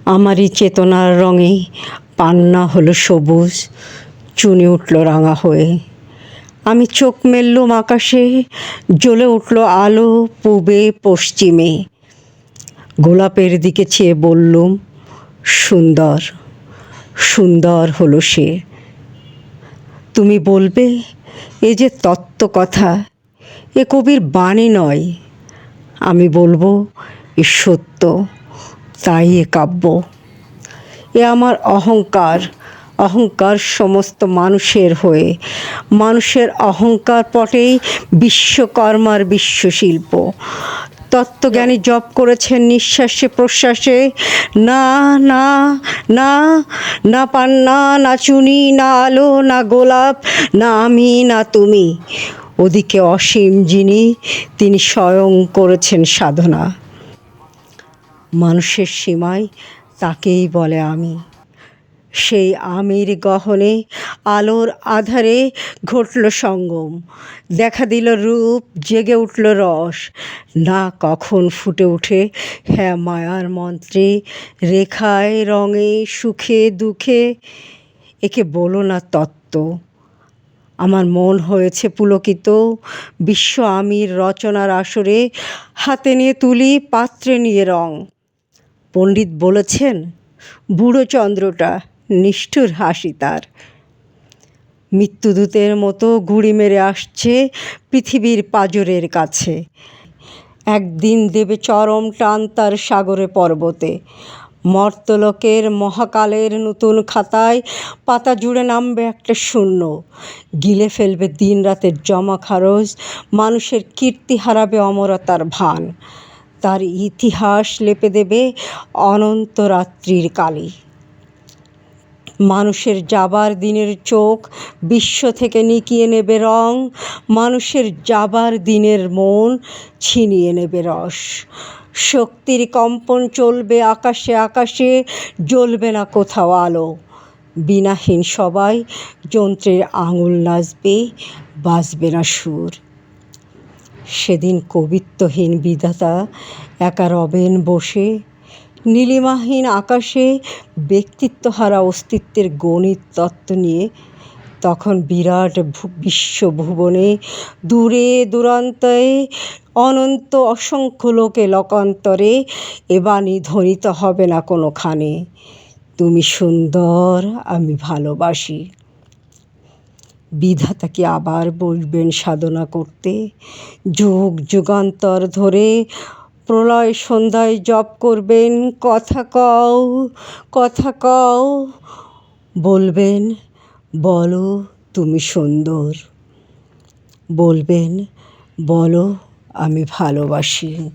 আমারই চেতনার রঙে পান্না হলো সবুজ, চুনি উঠল রাঙা হয়ে। আমি চোখ মেললুম আকাশে, জ্বলে উঠল আলো পূবে পশ্চিমে। গোলাপের দিকে চেয়ে বললুম, সুন্দর, সুন্দর হলো সে। তুমি বলবে, এ যে তত্ত্ব কথা, এ কবির বাণী নয়। আমি বলবো, এ সত্য, তাই এ কাব্য। এ আমার অহংকার, অহংকার সমস্ত মানুষের হয়ে। মানুষের অহংকার পটেই বিশ্বকর্মার বিশ্বশিল্প। তত্ত্বজ্ঞানী জপ করেছেন নিঃশ্বাসে প্রশ্বাসে, না না না, না পান্না, না চুনি, না আলো, না গোলাপ, না আমি, না তুমি। ওদিকে অসীম যিনি, তিনি স্বয়ং করেছেন সাধনা। মানুষের সীমায় তাকেই বলে আমি। সেই আমির গহনে আলোর আধারে ঘটল সঙ্গম, দেখা দিল রূপ, জেগে উঠল রস। না কখন ফুটে ওঠে হ্যাঁ মায়ার মন্ত্রে, রেখায় রঙে সুখে দুঃখে। একে বলো না তত্ত্ব। আমার মন হয়েছে পুলকিত বিশ্ব আমির রচনার আসরে। হাতে নিয়ে তুলি, পাত্রে নিয়ে রং। পণ্ডিত বলেছেন, বুড়ো চন্দ্রটা, নিষ্ঠুর হাসি তার। মৃত্যুদূতের মতো ঘুড়ি মেরে আসছে পৃথিবীর পাঁজরের কাছে। একদিন দেবে চরম টান তার সাগরে পর্বতে। মর্তলোকের মহাকালের নতুন খাতায় পাতা জুড়ে নামবে একটা শূন্য। গিলে ফেলবে দিন রাতের জমা খারজ, মানুষের কীর্তি হারাবে অমরতার ভান। তার ইতিহাস লেপে দেবে অনন্ত রাত্রির কালি। মানুষের যাবার দিনের চোখ বিশ্ব থেকে নিকিয়ে নেবে রং, মানুষের যাবার দিনের মন ছিনিয়ে নেবে রস। শক্তির কম্পন চলবে আকাশে আকাশে, জ্বলবে না কোথাও আলো। বীণাহীন সবাই যন্ত্রের আঙুল নাচবে, বাজবে না সুর। সেদিন কবিত্বহীন বিধাতা একা রবেন বসে, নীলিমাহীন আকাশে ব্যক্তিত্বহারা অস্তিত্বের গণিত তত্ত্ব নিয়ে। তখন বিরাট বিশ্বভুবনে দূরে দূরান্তে অনন্ত অসংখ্য লোকে লোকান্তরে এ বাণী ধ্বনিত হবে না কোনোখানে, তুমি সুন্দর, আমি ভালোবাসি। বিধাতা কি আবার বলবেন সাধনা করতে, যুগ যুগান্তর ধরে প্রলয় সন্ধ্যায় জপ করবেন, কথা কও, কথা কও। বলবেন, বলো তুমি সুন্দর। বলবেন, বলো আমি ভালোবাসি।